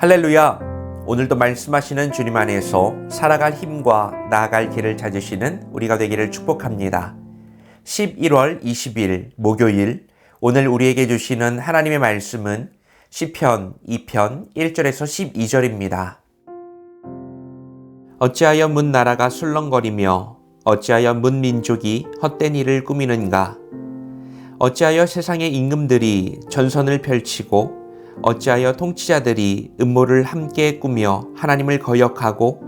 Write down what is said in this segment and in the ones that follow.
할렐루야! 오늘도 말씀하시는 주님 안에서 살아갈 힘과 나아갈 길을 찾으시는 우리가 되기를 축복합니다. 11월 20일 목요일, 오늘 우리에게 주시는 하나님의 말씀은 시편 2편 1절에서 12절입니다. 어찌하여 문 나라가 술렁거리며 어찌하여 문 민족이 헛된 일을 꾸미는가? 어찌하여 세상의 임금들이 전선을 펼치고 어찌하여 통치자들이 음모를 함께 꾸며 하나님을 거역하고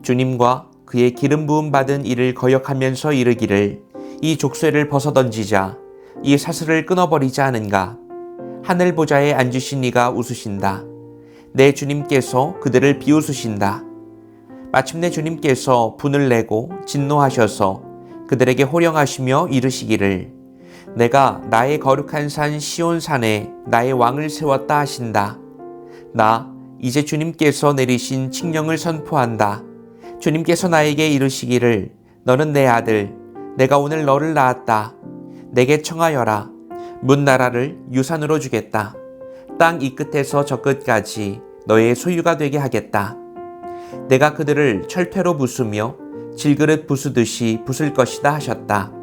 주님과 그의 기름 부음 받은 이를 거역하면서 이르기를 이 족쇄를 벗어던지자 이 사슬을 끊어버리자 하는가? 하늘 보좌에 앉으신 이가 웃으신다. 내 주님께서 그들을 비웃으신다. 마침내 주님께서 분을 내고 진노하셔서 그들에게 호령하시며 이르시기를 내가 나의 거룩한 산 시온산에 나의 왕을 세웠다 하신다. 나 이제 주님께서 내리신 칙령을 선포한다. 주님께서 나에게 이르시기를 너는 내 아들, 내가 오늘 너를 낳았다. 내게 청하여라. 문 나라를 유산으로 주겠다. 땅 이 끝에서 저 끝까지 너의 소유가 되게 하겠다. 내가 그들을 철퇴로 부수며 질그릇 부수듯이 부술 것이다 하셨다.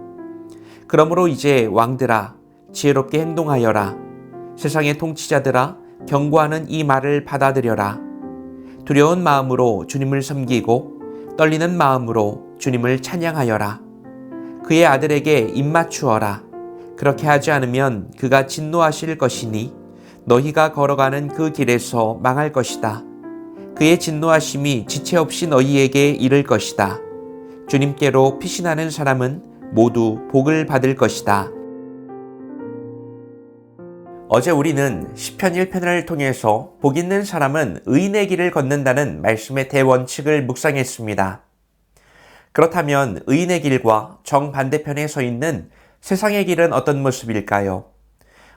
그러므로 이제 왕들아 지혜롭게 행동하여라. 세상의 통치자들아 경고하는 이 말을 받아들여라. 두려운 마음으로 주님을 섬기고 떨리는 마음으로 주님을 찬양하여라. 그의 아들에게 입맞추어라. 그렇게 하지 않으면 그가 진노하실 것이니 너희가 걸어가는 그 길에서 망할 것이다. 그의 진노하심이 지체 없이 너희에게 이를 것이다. 주님께로 피신하는 사람은 모두 복을 받을 것이다. 어제 우리는 시편 1편을 통해서 복 있는 사람은 의인의 길을 걷는다는 말씀의 대원칙을 묵상했습니다. 그렇다면 의인의 길과 정반대편에 서 있는 세상의 길은 어떤 모습일까요?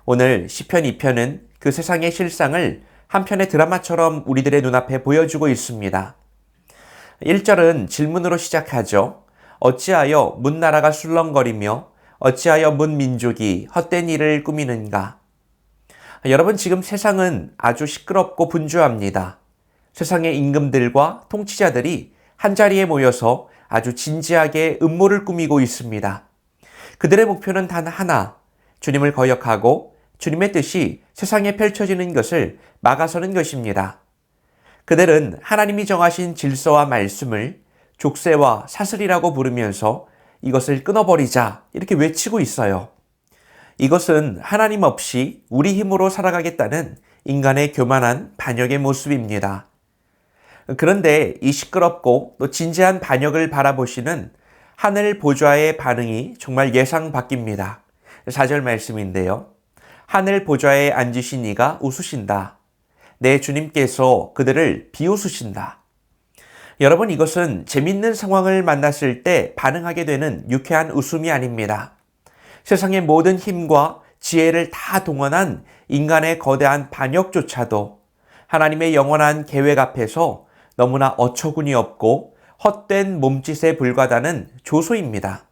오늘 시편 2편은 그 세상의 실상을 한 편의 드라마처럼 우리들의 눈앞에 보여주고 있습니다. 1절은 질문으로 시작하죠. 어찌하여 문 나라가 술렁거리며 어찌하여 문 민족이 헛된 일을 꾸미는가? 여러분, 지금 세상은 아주 시끄럽고 분주합니다. 세상의 임금들과 통치자들이 한자리에 모여서 아주 진지하게 음모를 꾸미고 있습니다. 그들의 목표는 단 하나, 주님을 거역하고 주님의 뜻이 세상에 펼쳐지는 것을 막아서는 것입니다. 그들은 하나님이 정하신 질서와 말씀을 족쇄와 사슬이라고 부르면서 이것을 끊어버리자 이렇게 외치고 있어요. 이것은 하나님 없이 우리 힘으로 살아가겠다는 인간의 교만한 반역의 모습입니다. 그런데 이 시끄럽고 또 진지한 반역을 바라보시는 하늘 보좌의 반응이 정말 예상 밖입니다. 4절 말씀인데요. 하늘 보좌에 앉으신 이가 웃으신다. 내 주님께서 그들을 비웃으신다. 여러분, 이것은 재밌는 상황을 만났을 때 반응하게 되는 유쾌한 웃음이 아닙니다. 세상의 모든 힘과 지혜를 다 동원한 인간의 거대한 반역조차도 하나님의 영원한 계획 앞에서 너무나 어처구니 없고 헛된 몸짓에 불과하다는 조소입니다.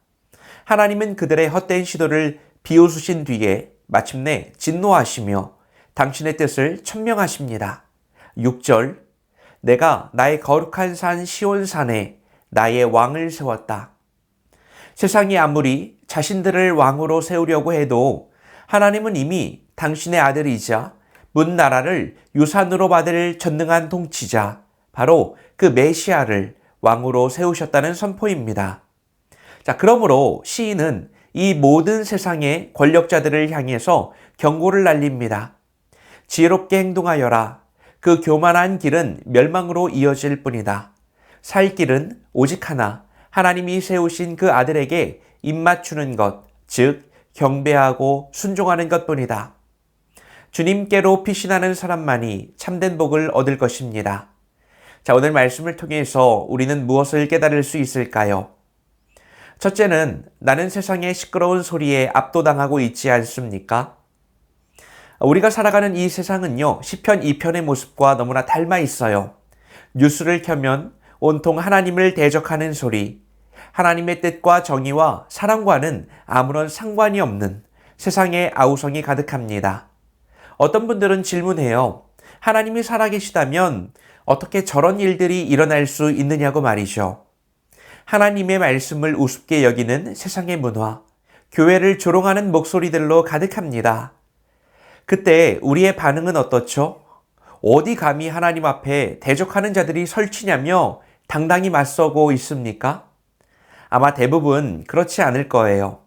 하나님은 그들의 헛된 시도를 비웃으신 뒤에 마침내 진노하시며 당신의 뜻을 천명하십니다. 6절 내가 나의 거룩한 산 시온산에 나의 왕을 세웠다. 세상이 아무리 자신들을 왕으로 세우려고 해도 하나님은 이미 당신의 아들이자 문 나라를 유산으로 받을 전능한 통치자, 바로 그 메시아를 왕으로 세우셨다는 선포입니다. 자, 그러므로 시인은 이 모든 세상의 권력자들을 향해서 경고를 날립니다. 지혜롭게 행동하여라. 그 교만한 길은 멸망으로 이어질 뿐이다. 살 길은 오직 하나, 하나님이 세우신 그 아들에게 입맞추는 것, 즉 경배하고 순종하는 것뿐이다. 주님께로 피신하는 사람만이 참된 복을 얻을 것입니다. 자, 오늘 말씀을 통해서 우리는 무엇을 깨달을 수 있을까요? 첫째는 나는 세상의 시끄러운 소리에 압도당하고 있지 않습니까? 우리가 살아가는 이 세상은요, 시편 2편의 모습과 너무나 닮아 있어요. 뉴스를 켜면 온통 하나님을 대적하는 소리, 하나님의 뜻과 정의와 사랑과는 아무런 상관이 없는 세상의 아우성이 가득합니다. 어떤 분들은 질문해요. 하나님이 살아계시다면 어떻게 저런 일들이 일어날 수 있느냐고 말이죠. 하나님의 말씀을 우습게 여기는 세상의 문화, 교회를 조롱하는 목소리들로 가득합니다. 그때 우리의 반응은 어떻죠? 어디 감히 하나님 앞에 대적하는 자들이 설치냐며 당당히 맞서고 있습니까? 아마 대부분 그렇지 않을 거예요.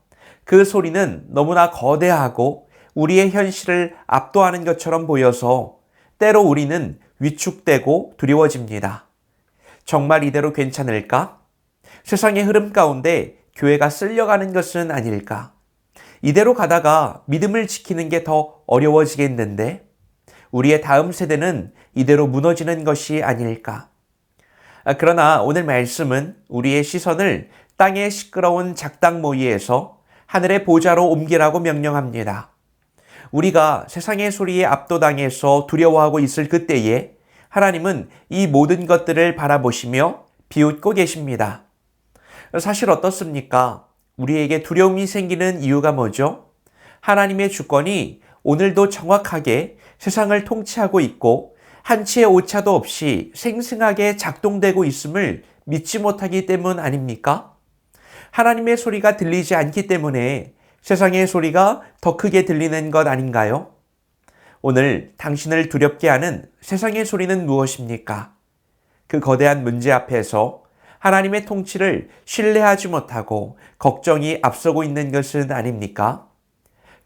그 소리는 너무나 거대하고 우리의 현실을 압도하는 것처럼 보여서 때로 우리는 위축되고 두려워집니다. 정말 이대로 괜찮을까? 세상의 흐름 가운데 교회가 쓸려가는 것은 아닐까? 이대로 가다가 믿음을 지키는 게 더 어려워지겠는데? 우리의 다음 세대는 이대로 무너지는 것이 아닐까? 그러나 오늘 말씀은 우리의 시선을 땅의 시끄러운 작당 모이에서 하늘의 보좌로 옮기라고 명령합니다. 우리가 세상의 소리에 압도당해서 두려워하고 있을 그때에 하나님은 이 모든 것들을 바라보시며 비웃고 계십니다. 사실 어떻습니까? 우리에게 두려움이 생기는 이유가 뭐죠? 하나님의 주권이 오늘도 정확하게 세상을 통치하고 있고 한치의 오차도 없이 생생하게 작동되고 있음을 믿지 못하기 때문 아닙니까? 하나님의 소리가 들리지 않기 때문에 세상의 소리가 더 크게 들리는 것 아닌가요? 오늘 당신을 두렵게 하는 세상의 소리는 무엇입니까? 그 거대한 문제 앞에서 하나님의 통치를 신뢰하지 못하고 걱정이 앞서고 있는 것은 아닙니까?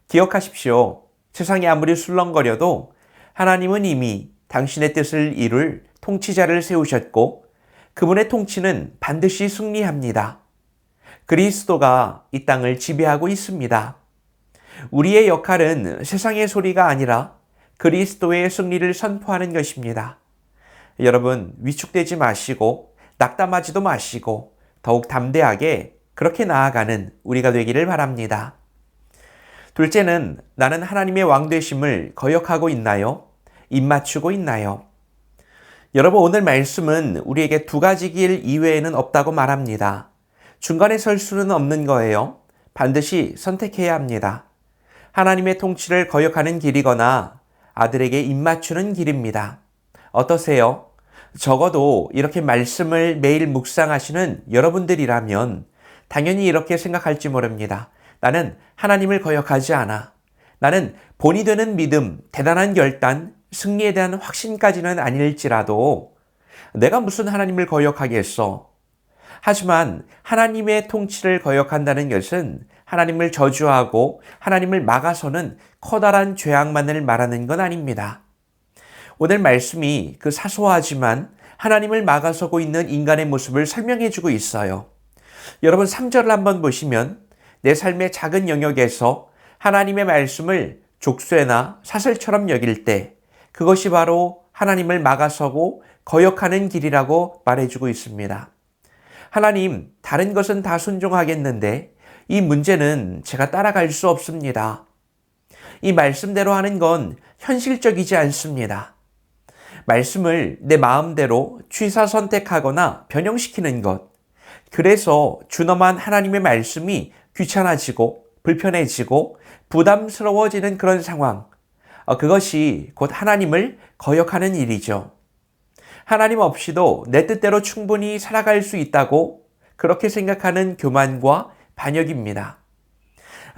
기억하십시오. 세상이 아무리 술렁거려도 하나님은 이미 당신의 뜻을 이룰 통치자를 세우셨고 그분의 통치는 반드시 승리합니다. 그리스도가 이 땅을 지배하고 있습니다. 우리의 역할은 세상의 소리가 아니라 그리스도의 승리를 선포하는 것입니다. 여러분, 위축되지 마시고 낙담하지도 마시고 더욱 담대하게 그렇게 나아가는 우리가 되기를 바랍니다. 둘째는 나는 하나님의 왕 되심을 거역하고 있나요? 입맞추고 있나요? 여러분, 오늘 말씀은 우리에게 두 가지 길 이외에는 없다고 말합니다. 중간에 설 수는 없는 거예요. 반드시 선택해야 합니다. 하나님의 통치를 거역하는 길이거나 아들에게 입맞추는 길입니다. 어떠세요? 적어도 이렇게 말씀을 매일 묵상하시는 여러분들이라면 당연히 이렇게 생각할지 모릅니다. 나는 하나님을 거역하지 않아. 나는 본이 되는 믿음, 대단한 결단, 승리에 대한 확신까지는 아닐지라도 내가 무슨 하나님을 거역하겠어? 하지만 하나님의 통치를 거역한다는 것은 하나님을 저주하고 하나님을 막아서는 커다란 죄악만을 말하는 건 아닙니다. 오늘 말씀이 그 사소하지만 하나님을 막아서고 있는 인간의 모습을 설명해 주고 있어요. 여러분 3절을 한번 보시면 내 삶의 작은 영역에서 하나님의 말씀을 족쇄나 사슬처럼 여길 때 그것이 바로 하나님을 막아서고 거역하는 길이라고 말해주고 있습니다. 하나님, 다른 것은 다 순종하겠는데 이 문제는 제가 따라갈 수 없습니다. 이 말씀대로 하는 건 현실적이지 않습니다. 말씀을 내 마음대로 취사 선택하거나 변형시키는 것. 그래서 준엄한 하나님의 말씀이 귀찮아지고 불편해지고 부담스러워지는 그런 상황. 그것이 곧 하나님을 거역하는 일이죠. 하나님 없이도 내 뜻대로 충분히 살아갈 수 있다고 그렇게 생각하는 교만과 반역입니다.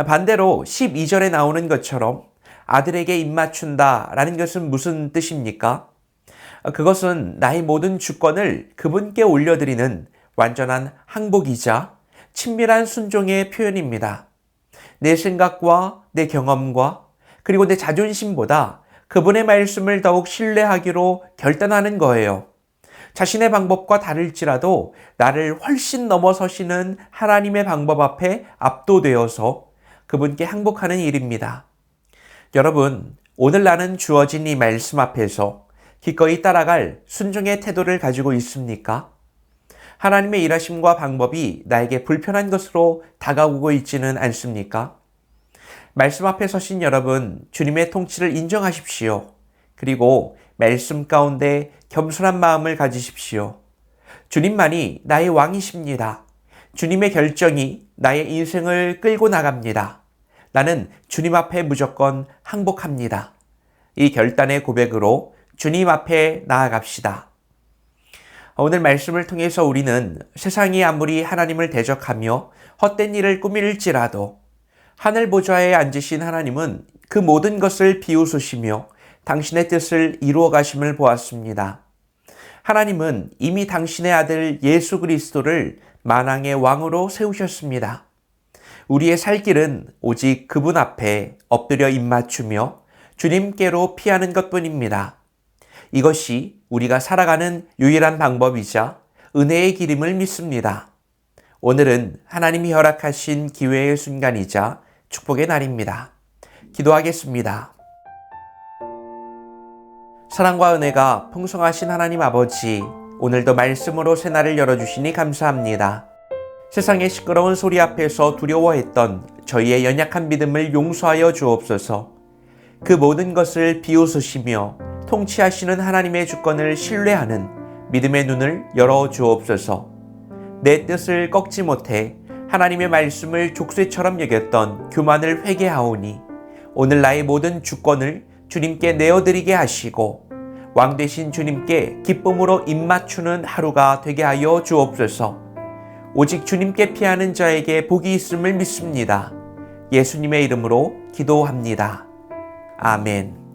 반대로 12절에 나오는 것처럼 아들에게 입맞춘다라는 것은 무슨 뜻입니까? 그것은 나의 모든 주권을 그분께 올려드리는 완전한 항복이자 친밀한 순종의 표현입니다. 내 생각과 내 경험과 그리고 내 자존심보다 그분의 말씀을 더욱 신뢰하기로 결단하는 거예요. 자신의 방법과 다를지라도 나를 훨씬 넘어서시는 하나님의 방법 앞에 압도되어서 그분께 항복하는 일입니다. 여러분, 오늘 나는 주어진 이 말씀 앞에서 기꺼이 따라갈 순종의 태도를 가지고 있습니까? 하나님의 일하심과 방법이 나에게 불편한 것으로 다가오고 있지는 않습니까? 말씀 앞에 서신 여러분, 주님의 통치를 인정하십시오. 그리고 말씀 가운데 겸손한 마음을 가지십시오. 주님만이 나의 왕이십니다. 주님의 결정이 나의 인생을 끌고 나갑니다. 나는 주님 앞에 무조건 항복합니다. 이 결단의 고백으로 주님 앞에 나아갑시다. 오늘 말씀을 통해서 우리는 세상이 아무리 하나님을 대적하며 헛된 일을 꾸밀지라도 하늘 보좌에 앉으신 하나님은 그 모든 것을 비웃으시며 당신의 뜻을 이루어 가심을 보았습니다. 하나님은 이미 당신의 아들 예수 그리스도를 만왕의 왕으로 세우셨습니다. 우리의 살 길은 오직 그분 앞에 엎드려 입맞추며 주님께로 피하는 것뿐입니다. 이것이 우리가 살아가는 유일한 방법이자 은혜의 길임을 믿습니다. 오늘은 하나님이 허락하신 기회의 순간이자 축복의 날입니다. 기도하겠습니다. 사랑과 은혜가 풍성하신 하나님 아버지, 오늘도 말씀으로 새날을 열어주시니 감사합니다. 세상의 시끄러운 소리 앞에서 두려워했던 저희의 연약한 믿음을 용서하여 주옵소서. 그 모든 것을 비웃으시며 통치하시는 하나님의 주권을 신뢰하는 믿음의 눈을 열어 주옵소서. 내 뜻을 꺾지 못해 하나님의 말씀을 족쇄처럼 여겼던 교만을 회개하오니 오늘 나의 모든 주권을 주님께 내어드리게 하시고 왕 되신 주님께 기쁨으로 입맞추는 하루가 되게 하여 주옵소서. 오직 주님께 피하는 자에게 복이 있음을 믿습니다. 예수님의 이름으로 기도합니다. 아멘.